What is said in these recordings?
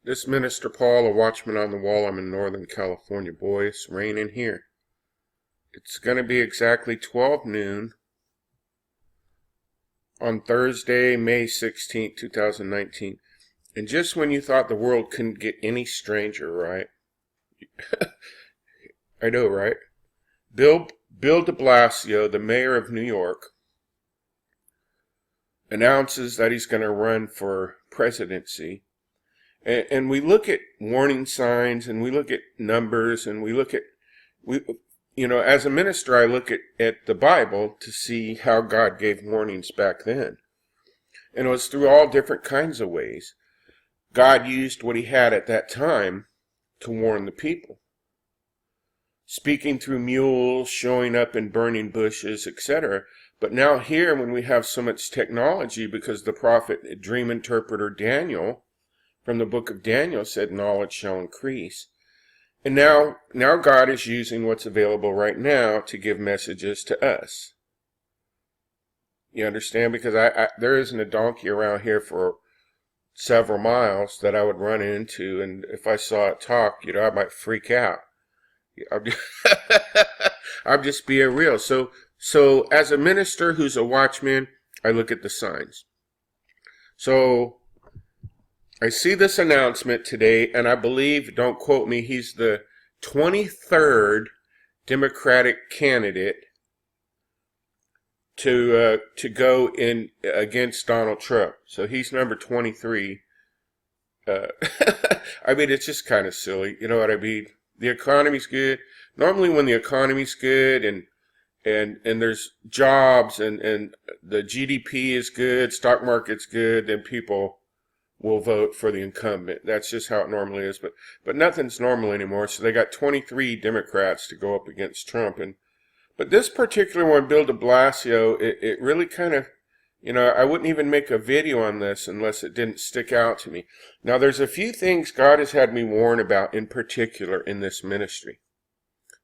This Minister Paul, a watchman on the wall. I'm in Northern California, boys. Raining here. It's going to be exactly 12 noon on Thursday, May 16th, 2019. And just when you thought the world couldn't get any stranger, right? I know, right? Bill de Blasio, the mayor of New York, announces that he's going to run for presidency. And we look at warning signs, and we look at numbers, and we look at, as a minister, I look at the Bible to see how God gave warnings back then. And it was through all different kinds of ways. God used what he had at that time to warn the people. Speaking through mules, showing up in burning bushes, etc. But now here, when we have so much technology, because the prophet, dream interpreter Daniel, from the book of Daniel, said knowledge shall increase. And now God is using what's available right now to give messages to us. You understand? Because there isn't a donkey around here for several miles that I would run into, and if I saw it talk, I might freak out. I'm just being real. So as a minister who's a watchman, I look at the signs. So I see this announcement today, and I believe, don't quote me, he's the 23rd Democratic candidate to go in against Donald Trump. So he's number 23. I mean, it's just kind of silly. You know what I mean? The economy's good. Normally when the economy's good and there's jobs and the GDP is good, stock market's good, then people will vote for the incumbent. That's just how it normally is. But nothing's normal anymore. So they got 23 Democrats to go up against Trump. But this particular one, Bill de Blasio, it really kind of, I wouldn't even make a video on this unless it didn't stick out to me. Now, there's a few things God has had me warn about in particular in this ministry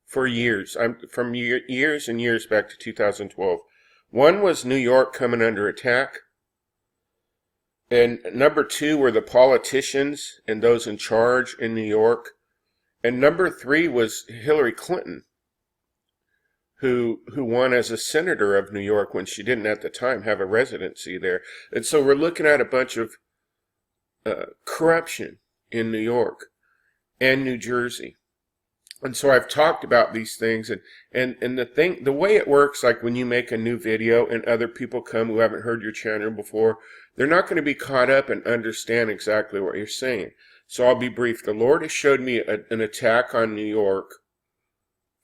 for years. From years and years back to 2012. One was New York coming under attack. And number two were the politicians and those in charge in New York. And number three was Hillary Clinton, who won as a senator of New York when she didn't at the time have a residency there. And so we're looking at a bunch of corruption in New York and New Jersey. And so I've talked about these things, and the way it works, like when you make a new video and other people come who haven't heard your channel before, they're not going to be caught up and understand exactly what you're saying. So I'll be brief. The Lord has showed me an attack on New York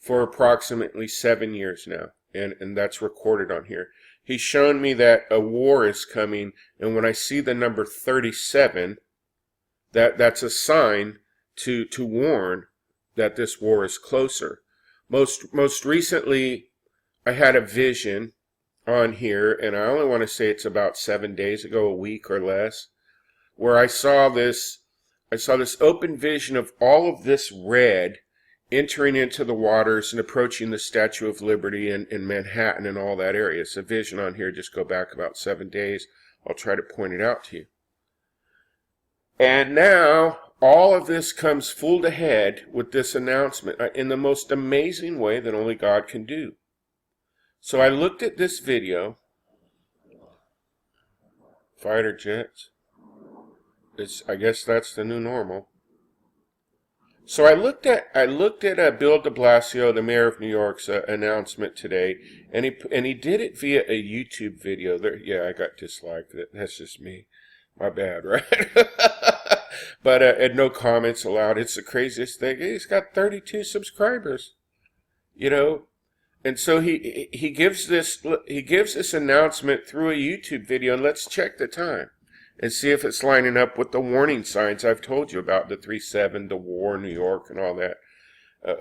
for approximately 7 years now, and that's recorded on here. He's shown me that a war is coming, and when I see the number 37, that's a sign to warn that this war is closer. Most recently, I had a vision on here, and I only want to say it's about 7 days ago, a week or less, where I saw this open vision of all of this red entering into the waters and approaching the Statue of Liberty in Manhattan and all that area. It's a vision on here, just go back about 7 days. I'll try to point it out to you. And now, all of this comes full to head with this announcement in the most amazing way that only God can do. So I looked at this video. Fighter jets. I guess that's the new normal. So I looked at Bill de Blasio, the mayor of New York's announcement today, and he did it via a YouTube video. Yeah, I got disliked. That's just me. My bad, right? But and no comments allowed. It's the craziest thing. He's got 32 subscribers, and so he gives this announcement through a YouTube video, and let's check the time and see if it's lining up with the warning signs I've told you about, the 3-7, the war, New York, and all that.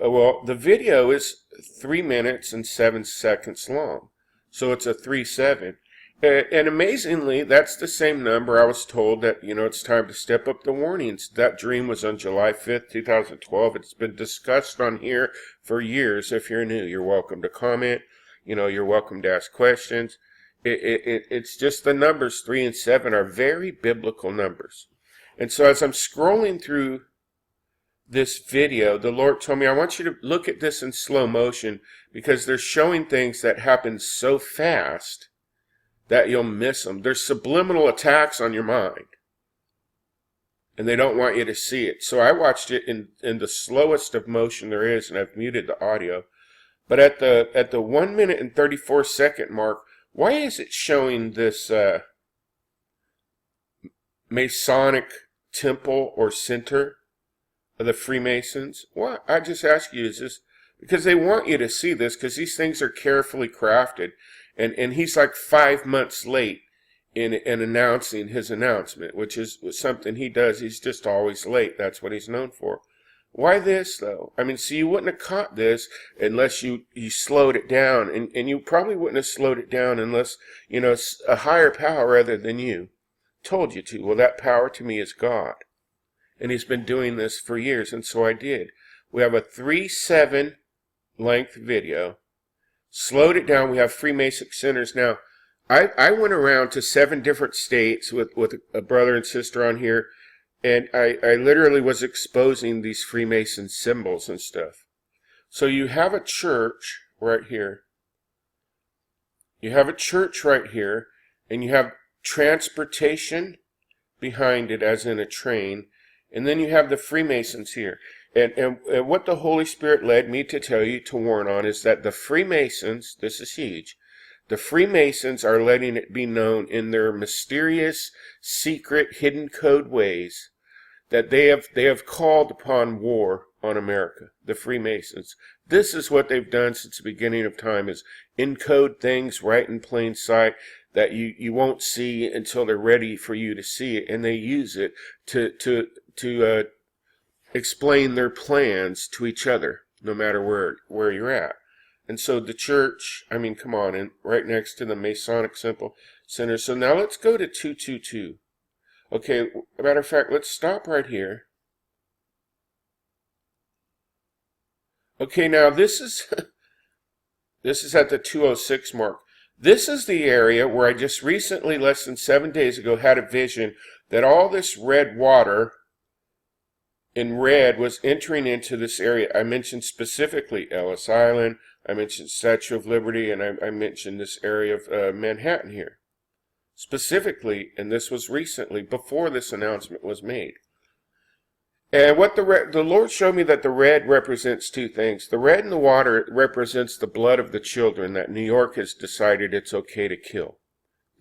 Well, the video is 3 minutes and 7 seconds long, so it's a 3-7. And amazingly, that's the same number I was told that, it's time to step up the warnings. That dream was on July 5th, 2012. It's been discussed on here for years. If you're new, you're welcome to comment. You're welcome to ask questions. It's just the numbers 3 and 7 are very biblical numbers. And so as I'm scrolling through this video, the Lord told me, I want you to look at this in slow motion, because they're showing things that happen so fast that you'll miss them. There's subliminal attacks on your mind, and they don't want you to see it. So I watched it in the slowest of motion there is, and I've muted the audio. But at the 1 minute and 34-second mark, why is it showing this Masonic temple or center of the Freemasons? What? I just ask you, is this because they want you to see this, because these things are carefully crafted, and he's like 5 months late in announcing his announcement, which is something he does. He's just always late. That's what he's known for. Why this, though? I mean, see, you wouldn't have caught this unless you slowed it down, and you probably wouldn't have slowed it down unless, you know, a higher power other than you told you to. Well, that power to me is God, and he's been doing this for years, and so I did. We have a 3:7 length video, slowed it down. We have Freemason centers. Now, I went around to 7 different states with a brother and sister on here, and I literally was exposing these Freemason symbols and stuff. So you have a church right here. You have a church right here, and you have transportation behind it, as in a train, and then you have the Freemasons here. And what the Holy Spirit led me to tell you, to warn on, is that the Freemasons, this is huge, the Freemasons are letting it be known in their mysterious, secret, hidden code ways that they have called upon war on America, the Freemasons. This is what they've done since the beginning of time, is encode things right in plain sight that you won't see until they're ready for you to see it, and they use it to explain their plans to each other, no matter where you're at. And so the church, I mean, come on, and right next to the Masonic Simple Center. So now let's go to 222. Okay, matter of fact, let's stop right here. Okay, now this is this is at the 206 mark. This is the area where I just recently, less than 7 days ago, had a vision that all this red water in red was entering into this area. I mentioned specifically Ellis Island, I mentioned Statue of Liberty, and I mentioned this area of Manhattan here. Specifically, and this was recently, before this announcement was made. And what the Lord showed me, that the red represents 2 things. The red in the water represents the blood of the children that New York has decided it's okay to kill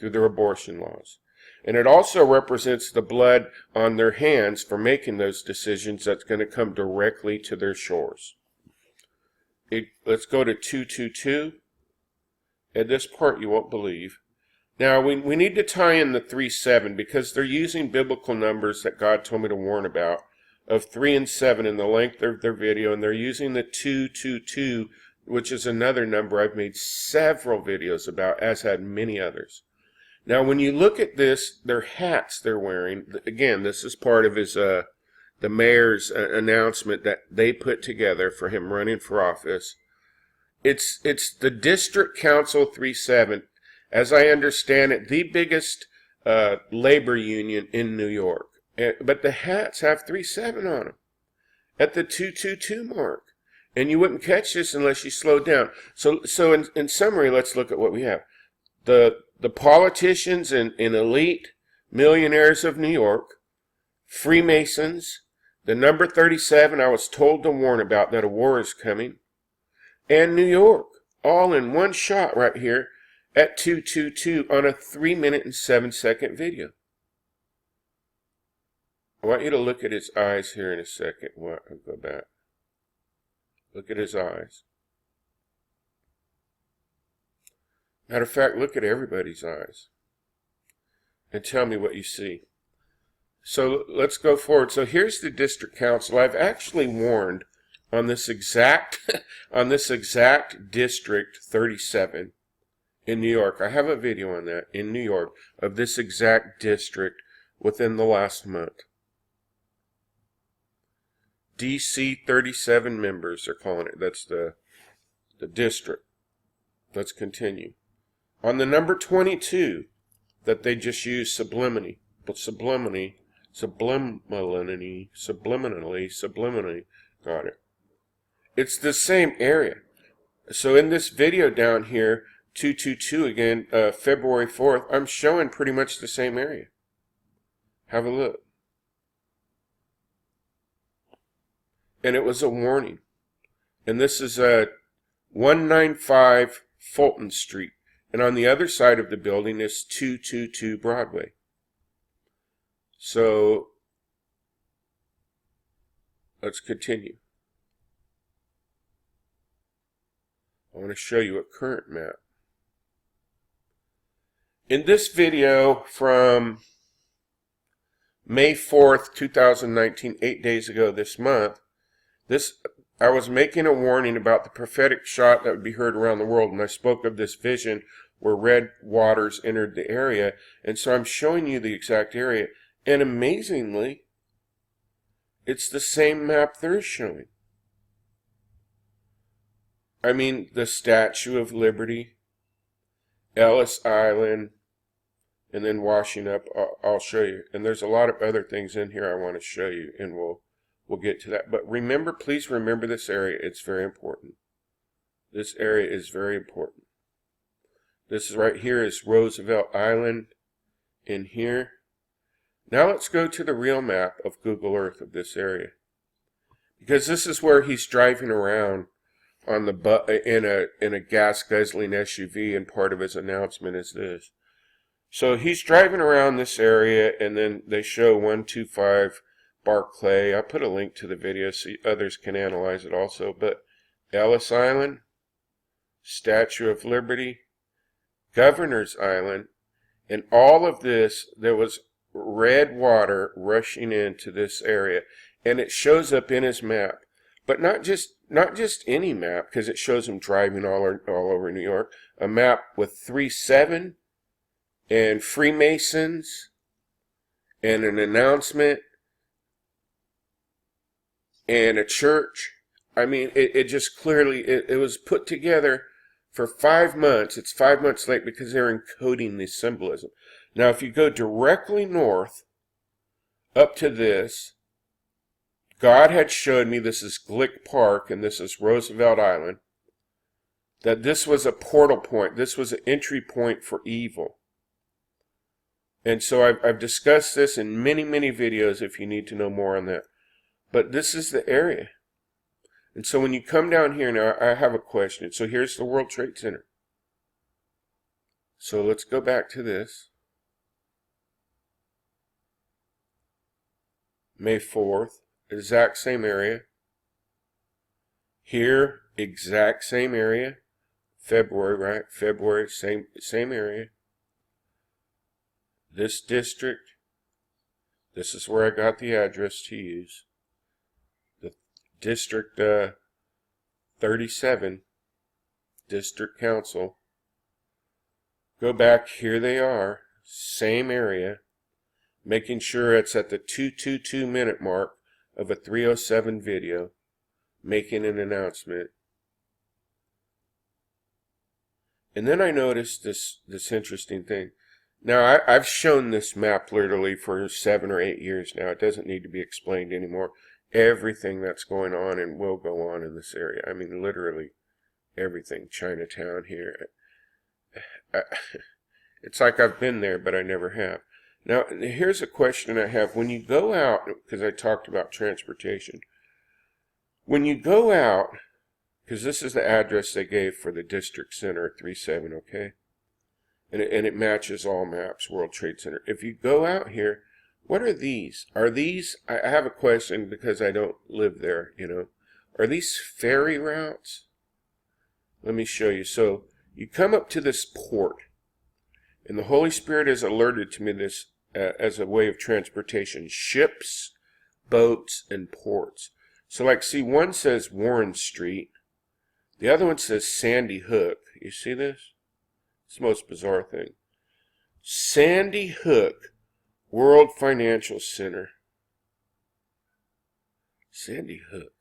through their abortion laws. And it also represents the blood on their hands for making those decisions that's going to come directly to their shores. Let's go to 222. At this part you won't believe. Now, we need to tie in the 3:7, because they're using biblical numbers that God told me to warn about, of 3 and 7 in the length of their video, and they're using the 222, which is another number I've made several videos about, as had many others. Now, when you look at this, their hats they're wearing, again, this is part of his the mayor's announcement that they put together for him running for office. It's the District Council 3:7. As I understand it, the biggest labor union in New York. But the hats have 3:7 on them at the 222 mark. And you wouldn't catch this unless you slowed down. So in summary, let's look at what we have. The politicians and elite millionaires of New York, Freemasons, the number 37 I was told to warn about, that a war is coming, and New York, all in one shot right here at 222 on a 3 minute and 7 second video. I want you to look at his eyes here in a second. I'll go back. Look at his eyes. Matter of fact, look at everybody's eyes and tell me what you see. So let's go forward. So here's the district council. I've actually warned on this exact district 37 in New York. I have a video on that in New York of this exact district within the last month. DC 37 members, they're calling it. That's the district. Let's continue. On the number 22 that they just used, sublimity. But sublimity subliminally. Got it. It's the same area. So in this video down here, 222 again, February 4th, I'm showing pretty much the same area. Have a look. And it was a warning. And this is 195 Fulton Street. And on the other side of the building is 222 Broadway. So let's continue. I want to show you a current map. In this video from May 4th, 2019, 8 days ago this month, I was making a warning about the prophetic shot that would be heard around the world, and I spoke of this vision where red waters entered the area, and so I'm showing you the exact area, and amazingly, it's the same map they're showing. I mean, the Statue of Liberty, Ellis Island, and then washing up. I'll show you. And there's a lot of other things in here I want to show you, and we'll get to that. But remember, please remember this area. It's very important. This area is very important. This is right here is Roosevelt Island in here. Now let's go to the real map of Google Earth of this area, because this is where he's driving around on the in a gas guzzling SUV, and part of his announcement is this. So he's driving around this area, and then they show 125 Barclay. I'll put a link to the video so others can analyze it also. But Ellis Island, Statue of Liberty, Governor's Island, and all of this, there was red water rushing into this area, and it shows up in his map. But not just any map, because it shows him driving all over New York. A map with 3-7 and Freemasons and an announcement and a church. I mean, it just clearly, it was put together for 5 months. It's 5 months late because they're encoding the symbolism. Now, if you go directly north up to this, God had showed me, this is Glick Park and this is Roosevelt Island, that this was a portal point. This was an entry point for evil. And so I've discussed this in many, many videos if you need to know more on that. But this is the area. And so when you come down here now, I have a question. So here's the World Trade Center. So let's go back to this. May 4th. Exact same area. Here, exact same area. February, right? February, same area. This district, this is where I got the address to use. The District 37, District Council. Go back, here they are, same area. Making sure it's at the 222 minute mark of a 307 video, making an announcement. And then I noticed this interesting thing. Now, I've shown this map literally for 7 or 8 years now. It doesn't need to be explained anymore. Everything that's going on and will go on in this area. I mean, literally everything. Chinatown here. It's like I've been there, but I never have. Now, here's a question I have. When you go out, because I talked about transportation, when you go out, because this is the address they gave for the district center at 37, okay? And it matches all maps, World Trade Center. If you go out here, what are these? Are these, I have a question because I don't live there, you know. Are these ferry routes? Let me show you. So you come up to this port, and the Holy Spirit has alerted to me this as a way of transportation. Ships, boats, and ports. So like, see, one says Warren Street. The other one says Sandy Hook. You see this? It's the most bizarre thing. Sandy Hook, World Financial Center. Sandy Hook.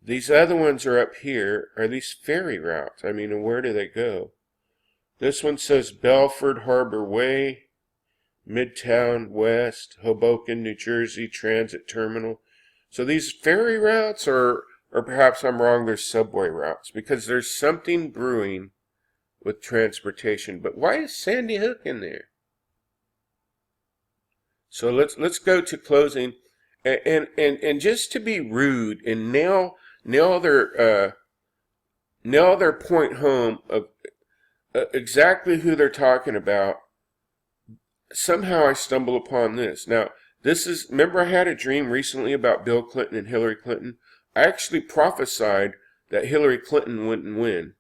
These other ones are up here. Are these ferry routes? I mean, and where do they go? This one says Belford Harbor Way, Midtown West, Hoboken, New Jersey, Transit Terminal. So these ferry routes, or perhaps I'm wrong, they're subway routes, because there's something brewing with transportation. But why is Sandy Hook in there? So let's go to closing, and just to be rude and nail their point home of exactly who they're talking about. Somehow I stumble upon this. Now, remember I had a dream recently about Bill Clinton and Hillary Clinton? I actually prophesied that Hillary Clinton wouldn't win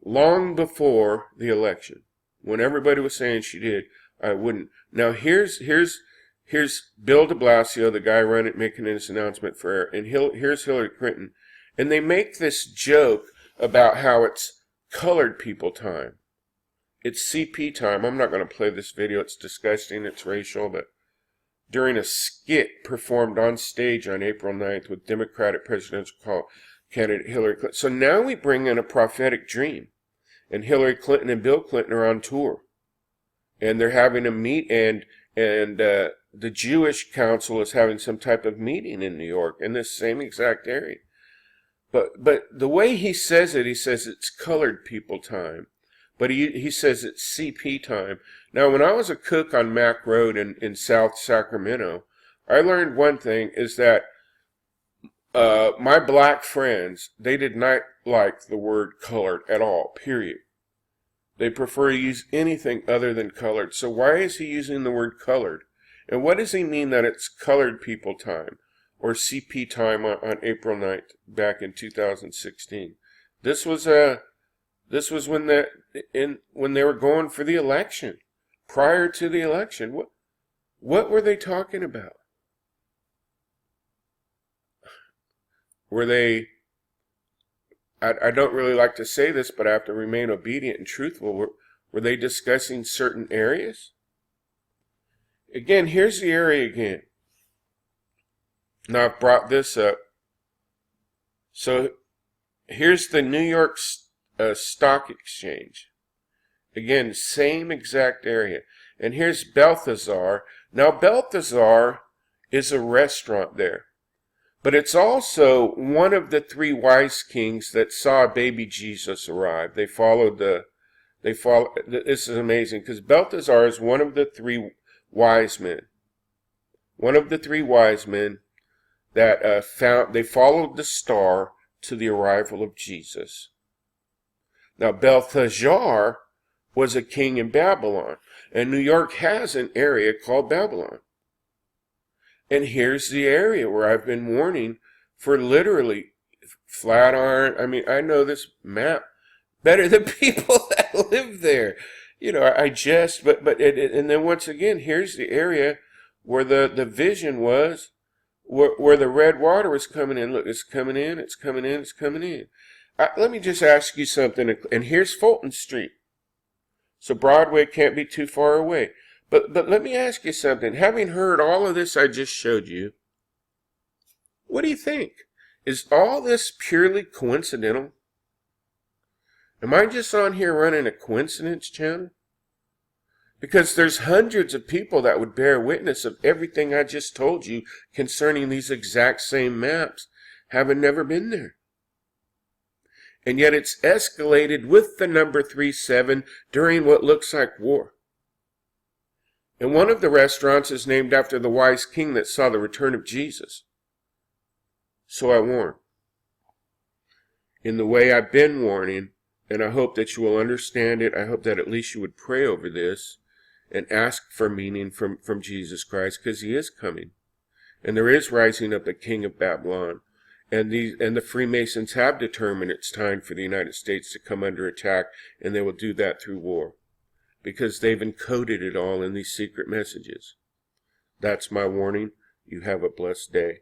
long before the election. When everybody was saying she did, I wouldn't. Now, here's Bill de Blasio, the guy making this announcement for her, and here's Hillary Clinton. And they make this joke about how it's colored people time. It's CP time. I'm not going to play this video. It's disgusting. It's racial. But during a skit performed on stage on April 9th with Democratic presidential candidate Hillary Clinton. So now we bring in a prophetic dream. And Hillary Clinton and Bill Clinton are on tour. And they're having a meet. And the Jewish Council is having some type of meeting in New York in this same exact area. But the way he says it's colored people time. But he says it's CP time. Now, when I was a cook on Mack Road in South Sacramento, I learned one thing, is that my black friends, they did not like the word colored at all, period. They prefer to use anything other than colored. So why is he using the word colored? And what does he mean that it's colored people time, or CP time on April 9th back in 2016? This was when they were going for the election, prior to the election. What were they talking about? Were they, I don't really like to say this, but I have to remain obedient and truthful. Were they discussing certain areas? Again, here's the area again. Now I've brought this up. So here's the New York Stock Exchange. Again, same exact area. And here's Balthazar. Now Balthazar is a restaurant there. But it's also one of the three wise kings that saw baby Jesus arrive. This is amazing, because Balthazar is one of the three wise men. One of the three wise men that they followed the star to the arrival of Jesus. Now, Belteshazzar was a king in Babylon, and New York has an area called Babylon. And here's the area where I've been warning for literally Flatiron. I mean, I know this map better than people that live there. You know, and then once again, here's the area where the vision was, where the red water was coming in. Look, it's coming in, it's coming in, it's coming in. Let me just ask you something, and here's Fulton Street. So Broadway can't be too far away. But let me ask you something. Having heard all of this I just showed you, what do you think? Is all this purely coincidental? Am I just on here running a coincidence channel? Because there's hundreds of people that would bear witness of everything I just told you concerning these exact same maps, having never been there. And yet it's escalated with the number 37 during what looks like war. And one of the restaurants is named after the wise king that saw the return of Jesus. So I warn. In the way I've been warning, and I hope that you will understand it, I hope that at least you would pray over this and ask for meaning from Jesus Christ, because he is coming. And there is rising up a king of Babylon. And the Freemasons have determined it's time for the United States to come under attack, and they will do that through war, because they've encoded it all in these secret messages. That's my warning. You have a blessed day.